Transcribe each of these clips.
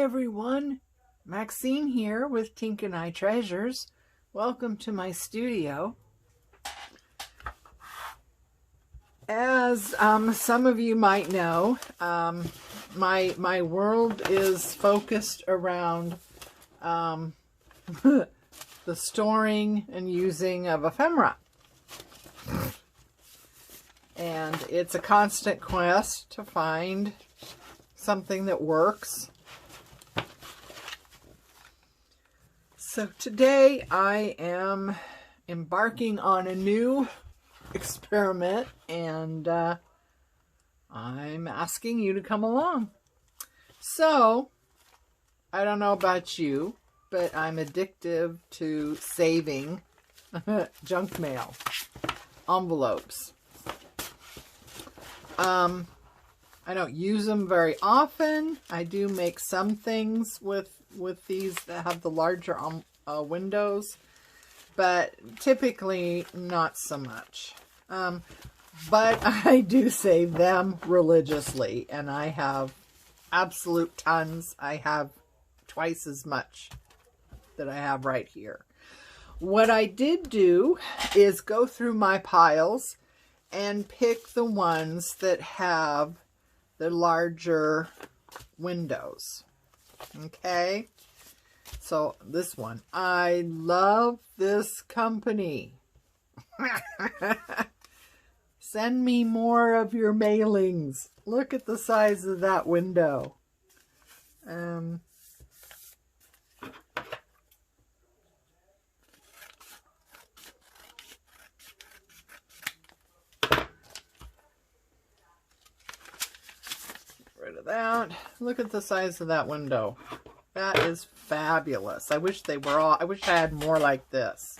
everyone, Maxine here with Tink and I Treasures. Welcome to my studio. As some of you might know, my world is focused around the storing and using of ephemera. And it's a constant quest to find something that works. So today I am embarking on a new experiment, and I'm asking you to come along. So, I don't know about you, but I'm addictive to saving junk mail, envelopes. I don't use them very often. I do make some things with these that have the larger windows, but typically not so much. But I do save them religiously, and I have absolute tons. I have twice as much that I have right here. What I did do is go through my piles and pick the ones that have the larger windows. Okay, so this one, I love this company. Send me more of your mailings. Look at the size of that window. Rid of that. Look at the size of that window. That is fabulous. I wish I had more like this.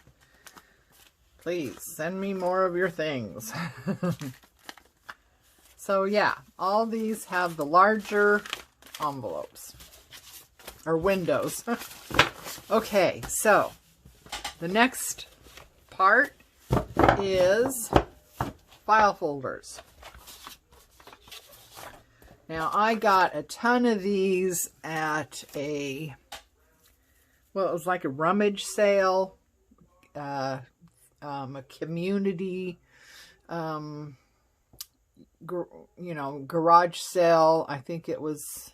Please send me more of your things. So yeah, all these have the larger envelopes or windows. Okay, so the next part is file folders. Now, I got a ton of these at it was like a rummage sale, a community, garage sale. I think it was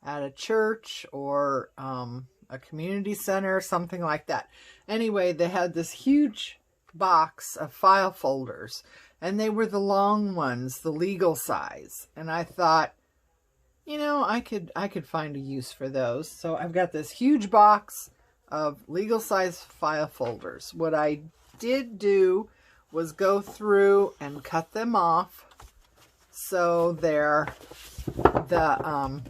at a church or a community center, something like that. Anyway, they had this huge box of file folders. And they were the long ones, the legal size. And I thought, I could find a use for those. So I've got this huge box of legal size file folders. What I did do was go through and cut them off. So they're the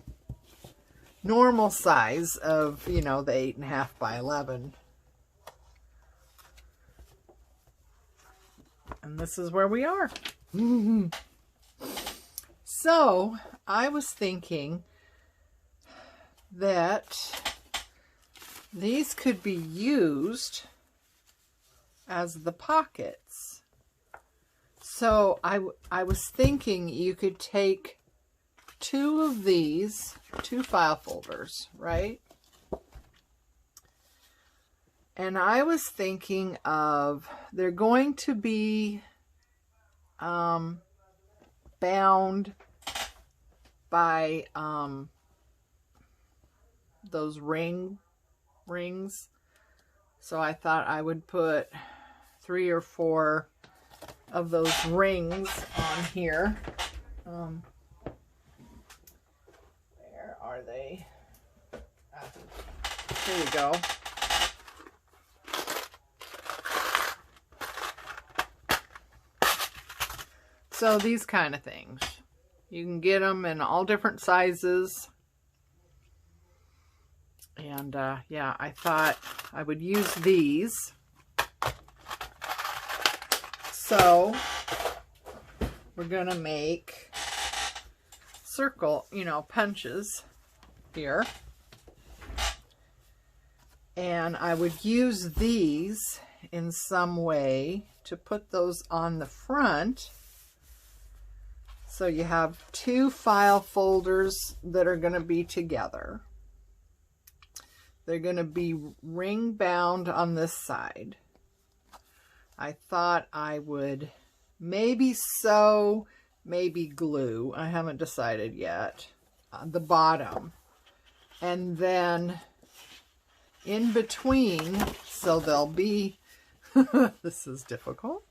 normal size of, the 8.5 by 11. And this is where we are. So, I was thinking that these could be used as the pockets. So, I was thinking you could take two of these, two file folders, right? And I was thinking of, they're going to be bound by those rings. So I thought I would put 3 or 4 of those rings on here. Where are they? Here we go. So these kind of things, you can get them in all different sizes. And yeah, I thought I would use these. So we're going to make circle, punches here. And I would use these in some way to put those on the front. So you have 2 file folders that are going to be together. They're going to be ring bound on this side. I thought I would maybe sew, maybe glue. I haven't decided yet. The bottom. And then in between, so they'll be, this is difficult.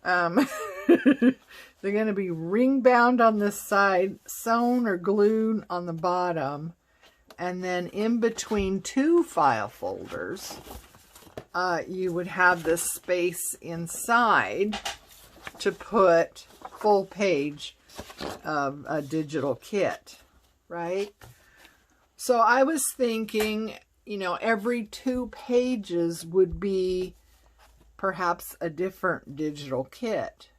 They're going to be ring bound on this side, sewn or glued on the bottom. And then in between two file folders, you would have this space inside to put full page of a digital kit, right? So I was thinking, you know, every 2 pages would be perhaps a different digital kit.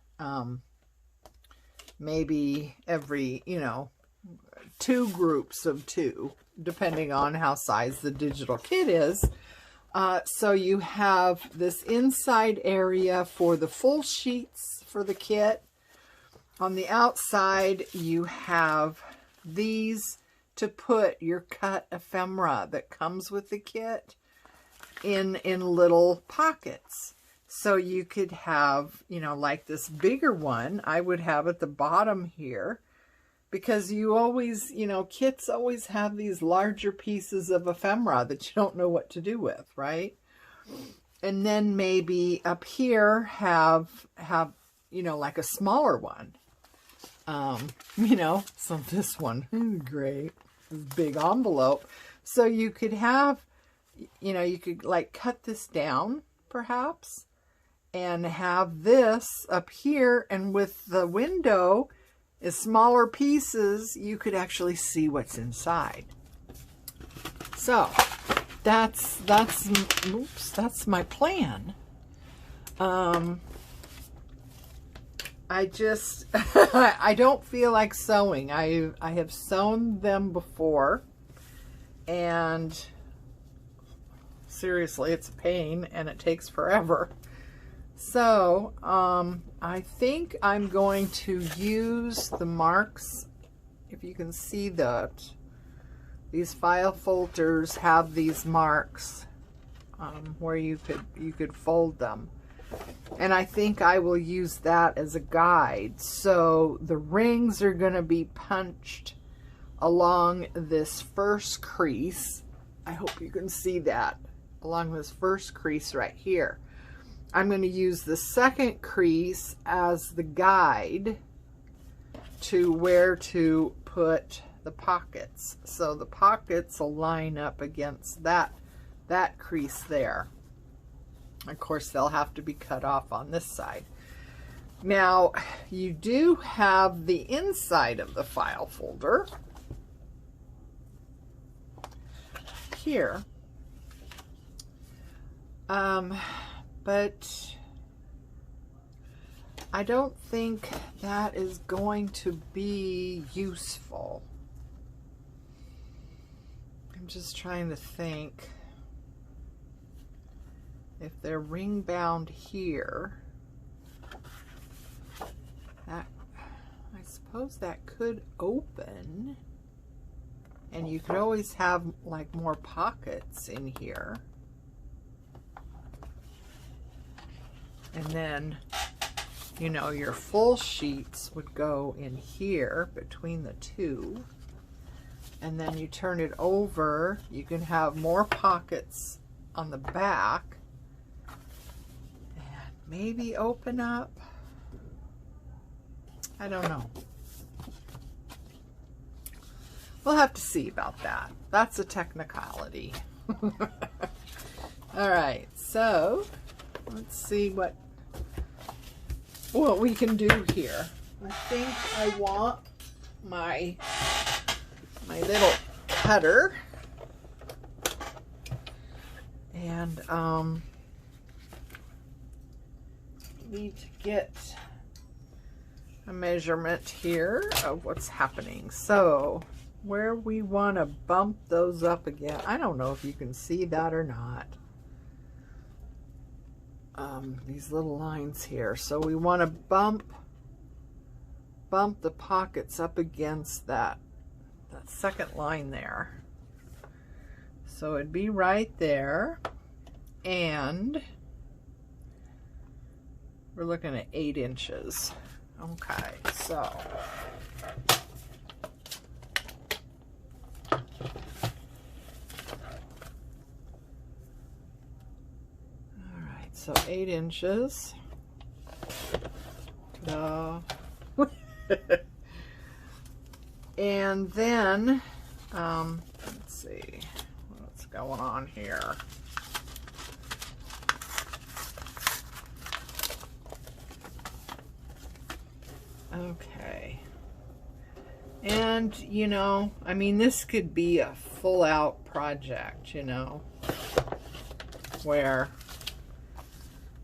Maybe every, you know, 2 groups of 2, depending on how size the digital kit is. So you have this inside area for the full sheets for the kit. On the outside, you have these to put your cut ephemera that comes with the kit in little pockets. So you could have, you know, like this bigger one, I would have at the bottom here, because you always, you know, kits always have these larger pieces of ephemera that you don't know what to do with, right? And then maybe up here have you know, like a smaller one. You know, so this one, great, this big envelope. So you could have, you know, you could like cut this down perhaps and have this up here, and with the window is smaller pieces, you could actually see what's inside. So that's my plan. I just I don't feel like sewing. I have sewn them before, and seriously, it's a pain and it takes forever. So I think I'm going to use the marks. If you can see that, these file folders have these marks where you could fold them. And I think I will use that as a guide. So the rings are going to be punched along this first crease. I hope you can see that, along this first crease right here. I'm going to use the second crease as the guide to where to put the pockets. So the pockets will line up against that crease there. Of course, they'll have to be cut off on this side. Now, you do have the inside of the file folder here. But I don't think that is going to be useful. I'm just trying to think. If they're ring bound here, that, I suppose that could open, and you could always have like more pockets in here. And then, you know, your full sheets would go in here between the two. And then you turn it over, you can have more pockets on the back. And maybe open up. I don't know. We'll have to see about that. That's a technicality. All right, so let's see what we can do here. I think I want my little cutter, and need to get a measurement here of what's happening. So where we want to bump those up again, I don't know if you can see that or not. These little lines here. So we want to bump the pockets up against that second line there. So it'd be right there, and we're looking at 8 inches. Okay, so alright, so 8 inches. Ta-da. And then let's see what's going on here. Okay. And, you know, I mean, this could be a full out project, you know, where,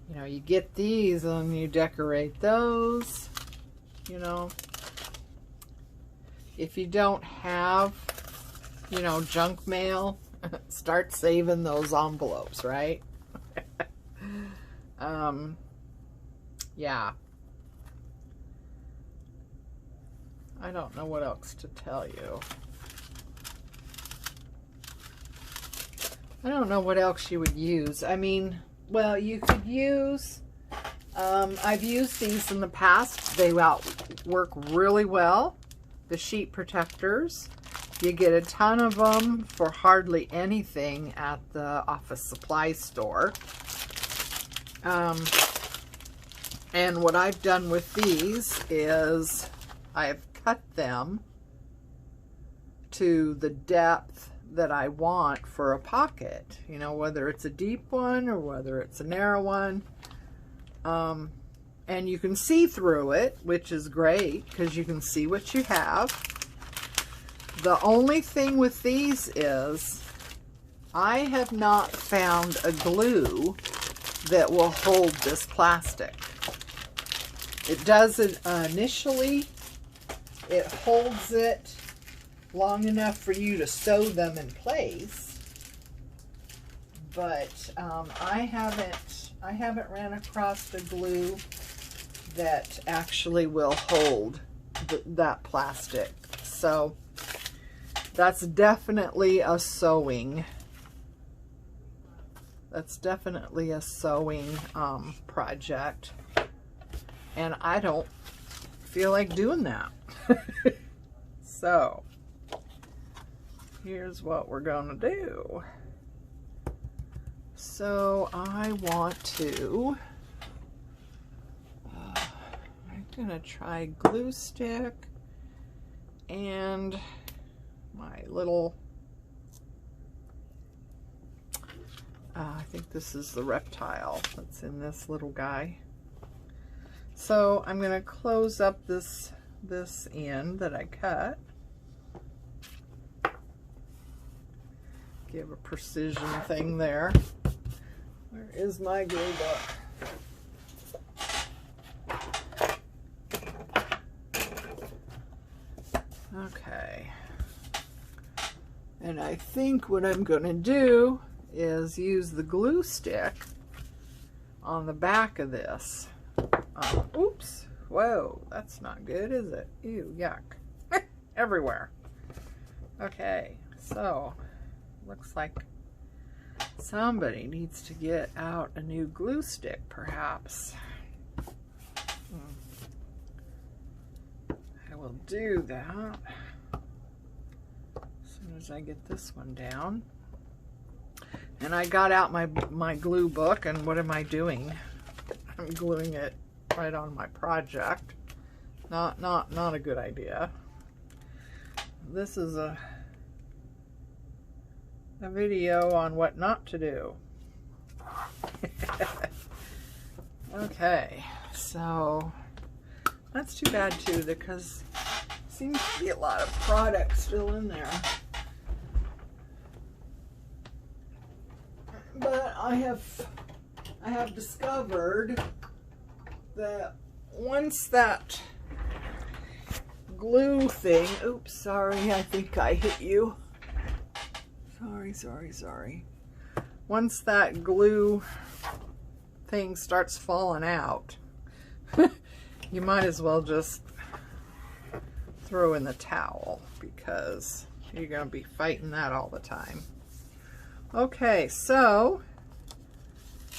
you know, you get these and you decorate those, you know. If you don't have, you know, junk mail, start saving those envelopes, right? Yeah. I don't know what else to tell you. I don't know what else you would use. I mean, well, you could use, I've used these in the past. They work really well. The sheet protectors. You get a ton of them for hardly anything at the office supply store. And what I've done with these is I've cut them to the depth that I want for a pocket, you know, whether it's a deep one or whether it's a narrow one. And you can see through it, which is great because you can see what you have. The only thing with these is I have not found a glue that will hold this plastic. It does it initially. It holds it long enough for you to sew them in place, but I haven't ran across the glue that actually will hold that plastic. So that's definitely a sewing. That's definitely a sewing project, and I don't feel like doing that. So here's what we're gonna do. So I want to, I'm gonna try glue stick and my little, I think this is the reptile that's in this little guy. So I'm gonna close up this end that I cut. Give a precision thing there. Where is my glue book? Okay. And I think what I'm going to do is use the glue stick on the back of this. Oops. Whoa, that's not good, is it? Ew, yuck. Everywhere. Okay, so looks like somebody needs to get out a new glue stick, perhaps. I will do that as soon as I get this one down. And I got out my glue book, and what am I doing? I'm gluing it right on my project. Not a good idea. This is a video on what not to do. Okay, so that's too bad too, because there seems to be a lot of product still in there. But I have discovered that once that glue thing, oops, sorry, I think I hit you. Sorry. Once that glue thing starts falling out, you might as well just throw in the towel, because you're going to be fighting that all the time. Okay, so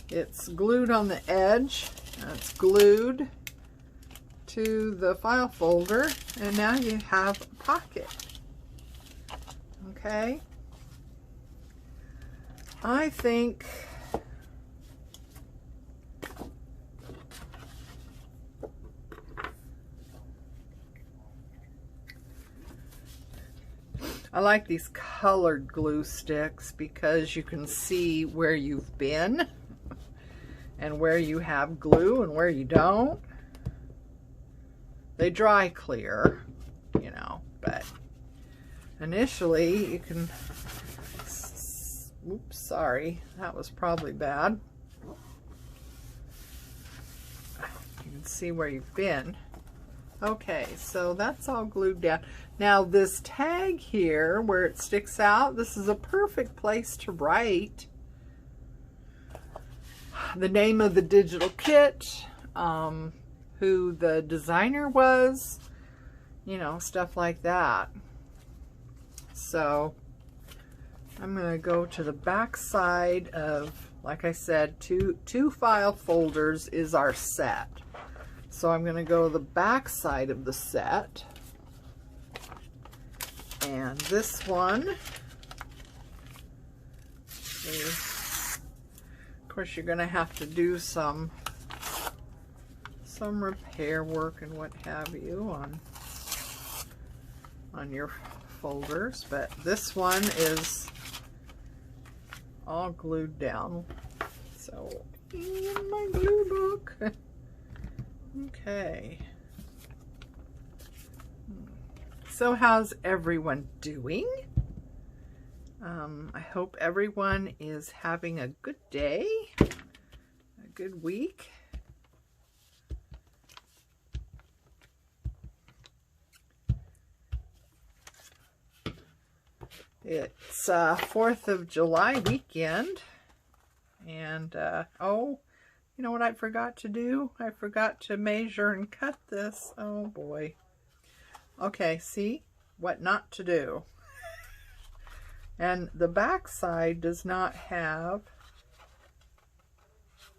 it's glued on the edge. It's glued to the file folder, and now you have a pocket. Okay. I think I like these colored glue sticks because you can see where you've been and where you have glue and where you don't. They dry clear, you know, but initially you can, oops, sorry, that was probably bad. You can see where you've been. Okay, so that's all glued down. Now this tag here where it sticks out, this is a perfect place to write the name of the digital kit, who the designer was, you know, stuff like that. So I'm going to go to the back side of, like I said, two file folders is our set. So I'm going to go to the back side of the set. And this one is, of course, you're going to have to do some repair work and what have you on your folders, but this one is all glued down. So in my glue book. Okay. So how's everyone doing? I hope everyone is having a good day, a good week. It's 4th of July weekend, and oh, you know what I forgot to do? I forgot to measure and cut this. Oh boy. Okay, see what not to do. And the back side does not have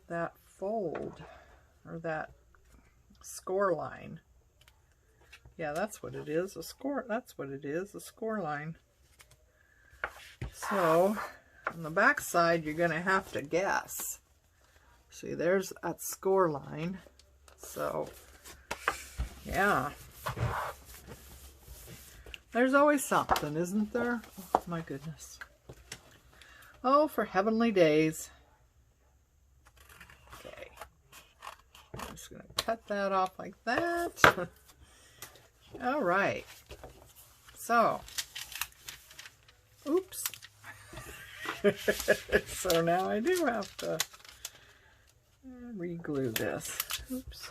that fold or that score line. Yeah, that's what it is, a score. That's what it is, a score line. So on the back side, you're going to have to guess. See, there's that score line. So yeah, there's always something, isn't there? Oh my goodness. Oh, for heavenly days. Okay, I'm just going to cut that off like that. All right, so oops. So now I do have to re-glue this. Oops.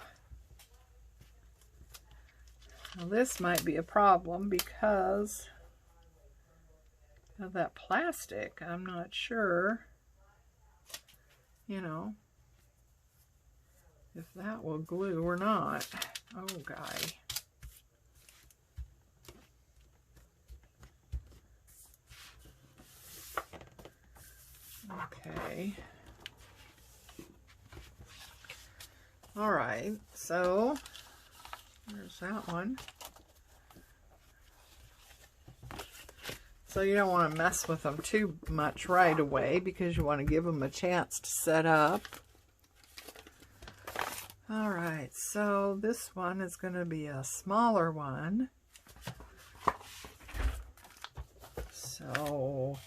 Now this might be a problem because of that plastic. I'm not sure, you know, if that will glue or not. Oh, guy. Okay. All right, so there's that one. So you don't want to mess with them too much right away because you want to give them a chance to set up. All right, so this one is going to be a smaller one. So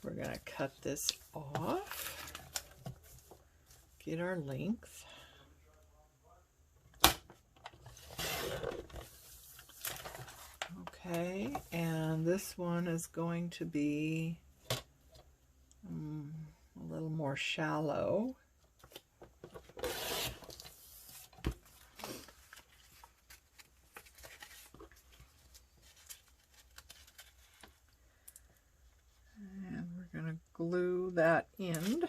we're going to cut this off, get our length. Okay, and this one is going to be a little more shallow. And we're going to glue that end.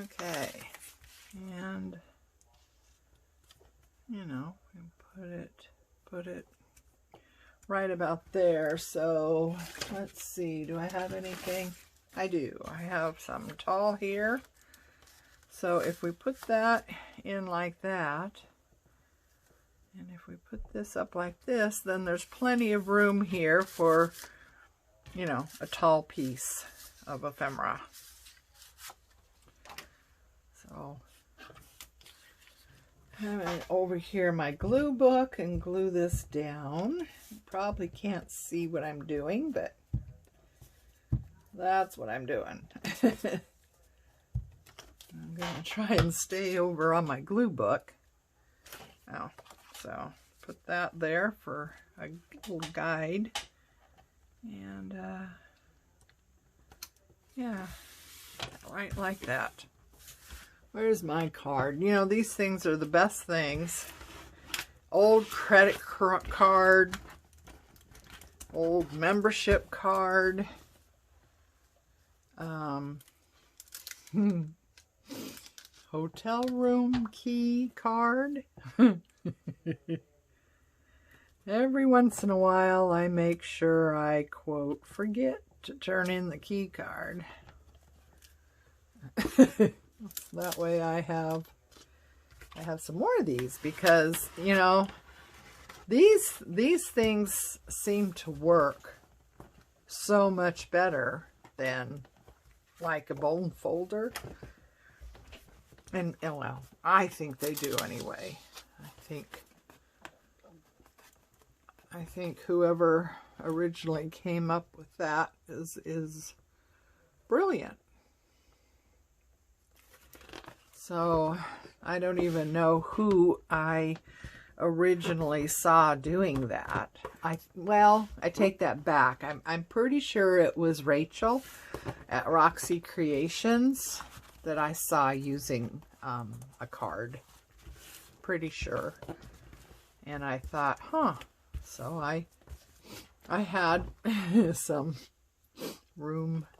Okay, and you know, put it right about there. So let's see, do I have anything? I do. I have some tall here. So if we put that in like that, and if we put this up like this, then there's plenty of room here for, you know, a tall piece of ephemera. So I'm going over here my glue book and glue this down. You probably can't see what I'm doing, but that's what I'm doing. I'm going to try and stay over on my glue book. Oh, so put that there for a little guide. And yeah, right like that. Where's my card? You know, these things are the best things. Old credit card, old membership card, hotel room key card. Every once in a while I make sure I, quote, forget to turn in the key card. That way I have some more of these, because, you know, these things seem to work so much better than like a bone folder. And well, I think they do anyway. I think whoever originally came up with that is brilliant. So I don't even know who I originally saw doing that. Well, I take that back. I'm pretty sure it was Rachel at Roxy Creations that I saw using a card. Pretty sure. And I thought, huh. So I had some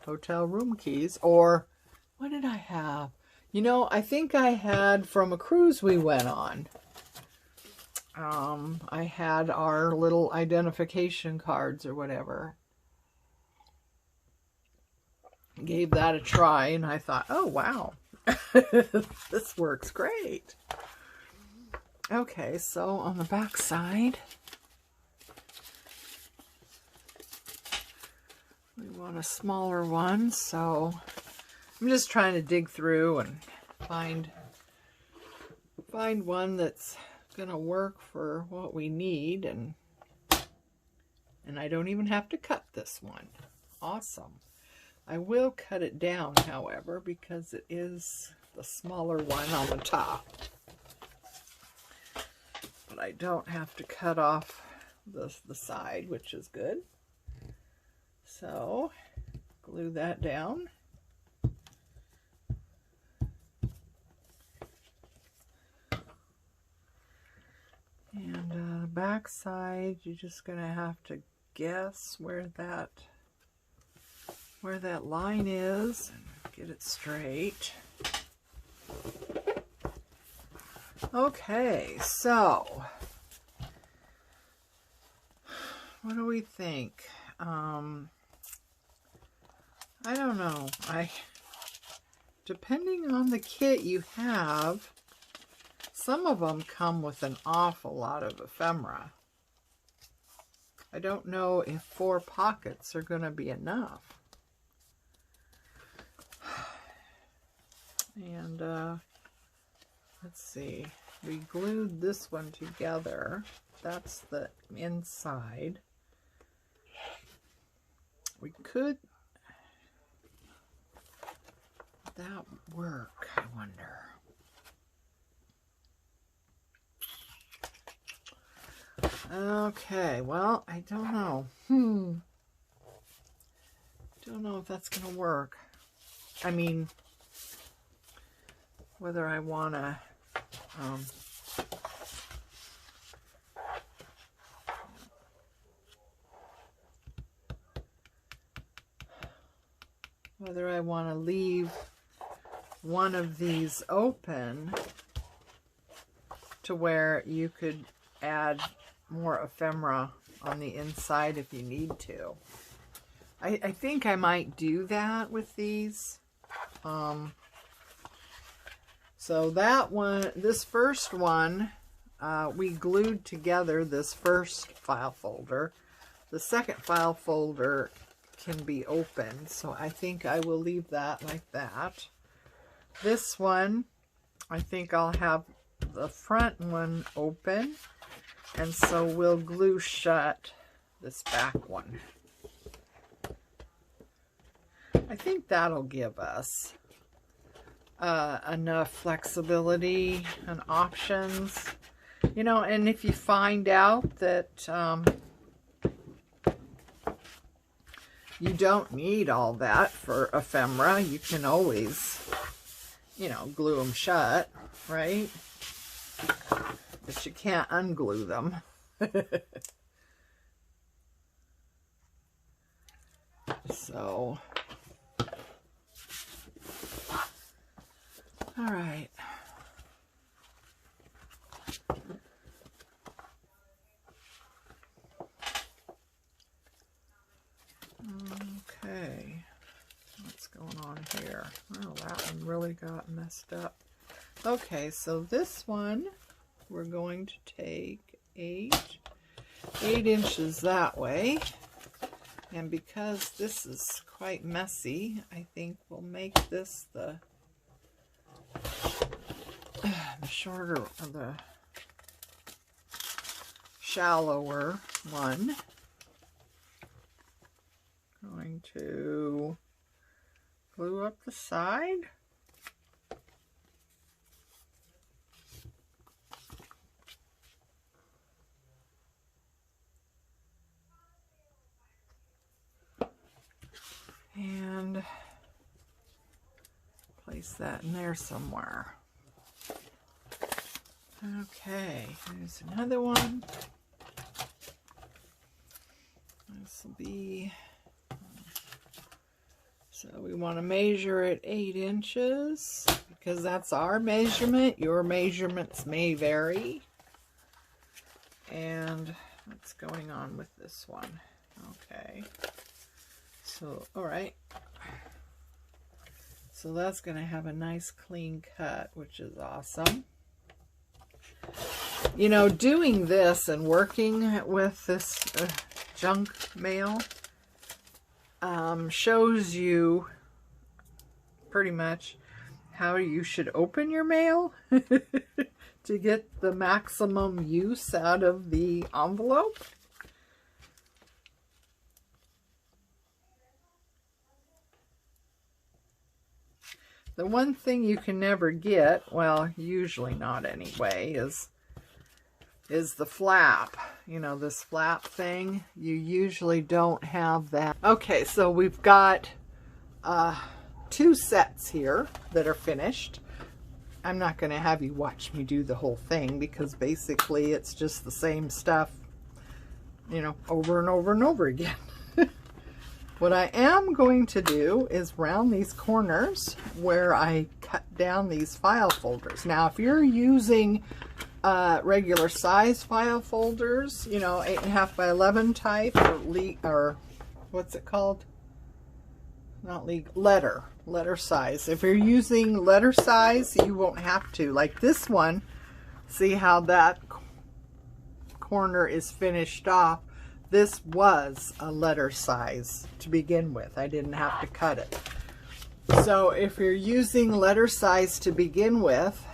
hotel room keys, or what did I have? You know, I think I had from a cruise we went on. I had our little identification cards or whatever. Gave that a try, and I thought, oh, wow. This works great. Okay, so on the back side, we want a smaller one, so I'm just trying to dig through and find one that's gonna work for what we need, and I don't even have to cut this one. Awesome. I will cut it down, however, because it is the smaller one on the top. But I don't have to cut off the side, which is good. So glue that down. And the back side, you're just gonna have to guess where that line is and get it straight. Okay, so what do we think? I don't know. Depending on the kit you have, some of them come with an awful lot of ephemera. I don't know if 4 pockets are going to be enough. And let's see. We glued this one together. That's the inside. We could... Would that work, I wonder? Okay, well, I don't know. Don't know if that's going to work. I mean, whether I want to leave one of these open to where you could add more ephemera on the inside if you need to. I think I might do that with these. So that one, this first one, we glued together this first file folder. The second file folder can be opened, so I think I will leave that like that. This one, I think I'll have the front one open, and so we'll glue shut this back one. I think that'll give us enough flexibility and options, you know. And if you find out that you don't need all that for ephemera, you can always, you know, glue them shut, right? But you can't unglue them. So, all right. Okay. What's going on here? Oh, that one really got messed up. Okay, so this one, we're going to take 8 inches that way. And because this is quite messy, I think we'll make this the shorter, or the shallower one. Going to glue up the side. And place that in there somewhere. Okay, here's another one. This will be, so we want to measure at 8 inches because that's our measurement. Your measurements may vary. And what's going on with this one? Okay. So, all right. So that's going to have a nice clean cut, which is awesome. You know, doing this and working with this junk mail shows you pretty much how you should open your mail to get the maximum use out of the envelope. The one thing you can never get, well, usually not anyway, is the flap. You know, this flap thing, you usually don't have that. Okay, so we've got 2 sets here that are finished. I'm not going to have you watch me do the whole thing because basically it's just the same stuff, you know, over and over and over again. What I am going to do is round these corners where I cut down these file folders. Now, if you're using regular size file folders, you know, 8.5 by 11 type, or what's it called? Not letter size. If you're using letter size, you won't have to. Like this one, see how that corner is finished off? This was a letter size to begin with. I didn't have to cut it. So if you're using letter size to begin with,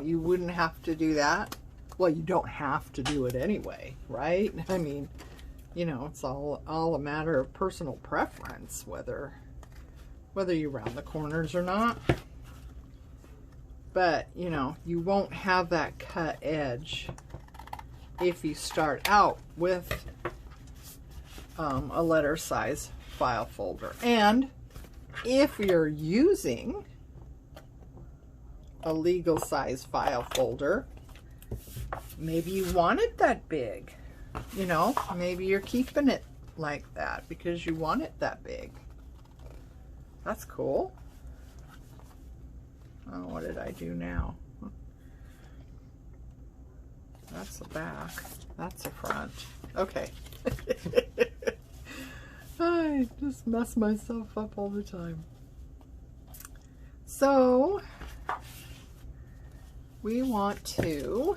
you wouldn't have to do that. Well, you don't have to do it anyway, right? I mean, you know, it's all a matter of personal preference, whether you round the corners or not. But, you know, you won't have that cut edge if you start out with a letter size file folder. And if you're using a legal size file folder, maybe you want it that big. You know, maybe you're keeping it like that because you want it that big. That's cool. Oh, what did I do now? That's the back. That's the front. Okay. I just mess myself up all the time. So, we want to,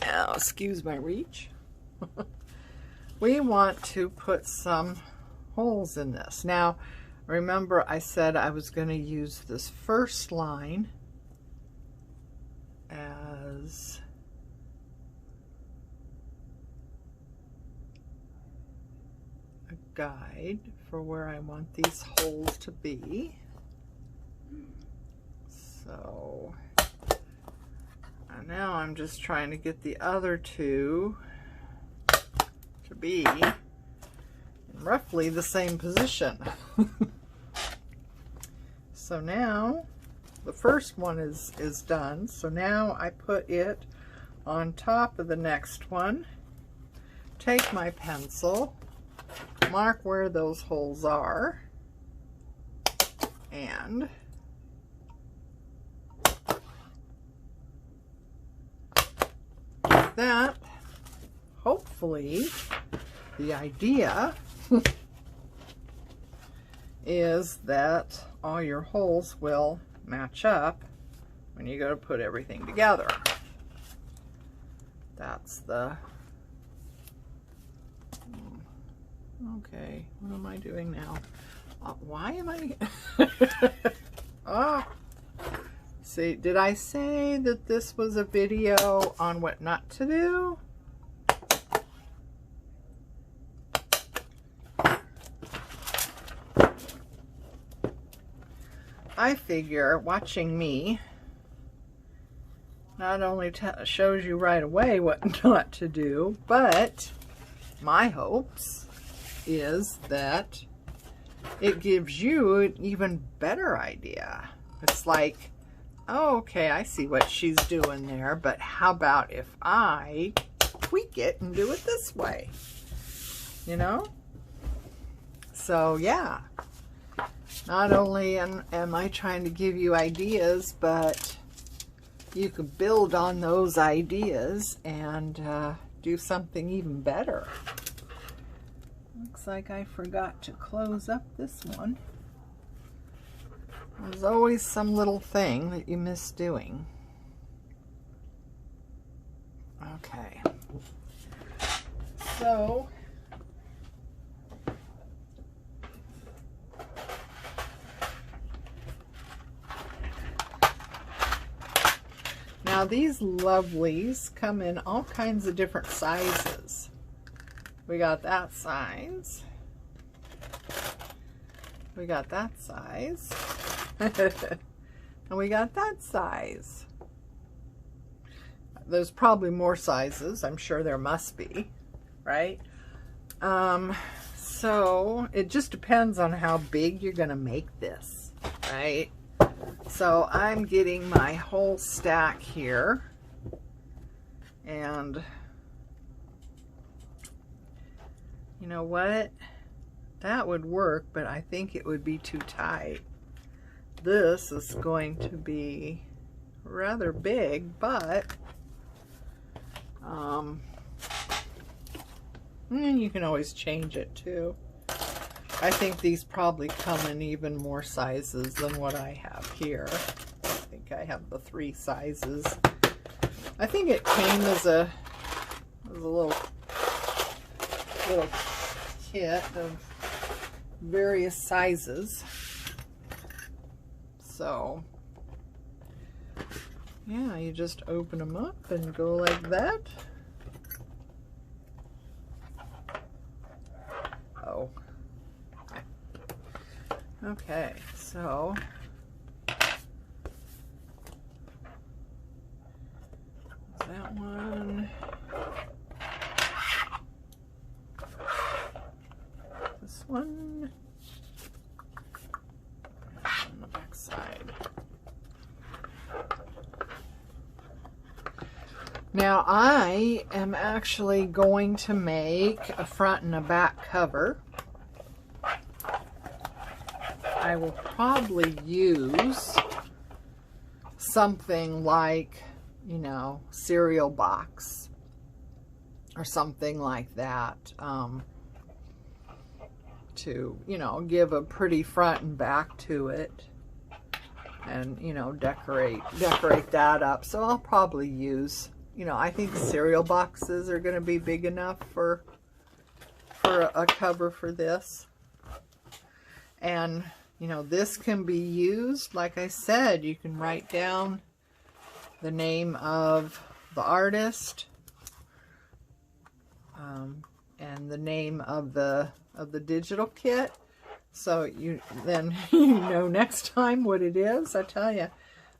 oh, excuse my reach. We want to put some holes in this. Now, remember I said I was going to use this first line as a guide for where I want these holes to be. So now I'm just trying to get the other two to be in roughly the same position. So now the first one is done. So now I put it on top of the next one, take my pencil, mark where those holes are, and that, hopefully, the idea is that all your holes will match up when you go to put everything together. That's the, okay, what am I doing now? Why am I, oh, see, did I say that this was a video on what not to do? I figure watching me not only shows you right away what not to do, but my hopes is that it gives you an even better idea. It's like, oh, okay, I see what she's doing there, but how about if I tweak it and do it this way? You know? So, yeah. Not only am I trying to give you ideas, but you can build on those ideas and do something even better. Looks like I forgot to close up this one. There's always some little thing that you miss doing. Okay. So, now these lovelies come in all kinds of different sizes. We got that size. We got that size. And we got that size. There's probably more sizes. I'm sure there must be, right? So it just depends on how big you're gonna make this, right? So I'm getting my whole stack here, and you know what? That would work, but I think it would be too tight. This is going to be rather big, but you can always change it too. I think these probably come in even more sizes than what I have here. I think I have the 3 sizes. I think it came as a little kit of various sizes. So, yeah, you just open them up and go like that. Oh. Okay, so that one. This one. On the back side. Now I am actually going to make a front and a back cover. I I will probably use something like, you know, cereal box or something like that, to, you know, give a pretty front and back to it, and, you know, decorate that up. So I'll probably use, you know, I think cereal boxes are going to be big enough for a cover for this. And, you know, this can be used, like I said, you can write down the name of the artist, and the name of the digital kit, so then you know next time what it is. I tell you,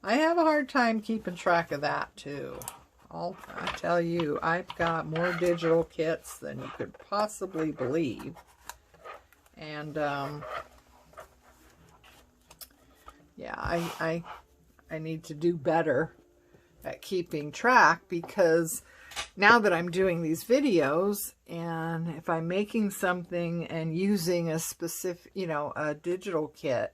I have a hard time keeping track of that too. I tell you, I've got more digital kits than you could possibly believe, and yeah, I need to do better at keeping track, because now that I'm doing these videos, and if I'm making something and using a specific, you know, a digital kit,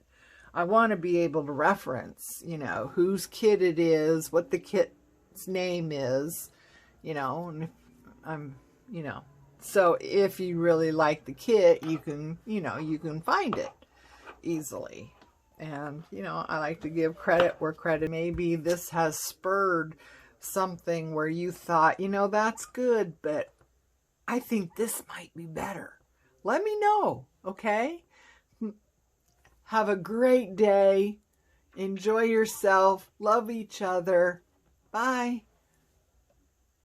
I want to be able to reference, you know, whose kit it is, what the kit's name is, you know, and if I'm, you know, so if you really like the kit, you can, you know, you can find it easily. And, you know, I like to give credit where credit. Maybe this has spurred something where you thought, you know, that's good, but I think this might be better. Let me know, okay? Have a great day. Enjoy yourself. Love each other. Bye.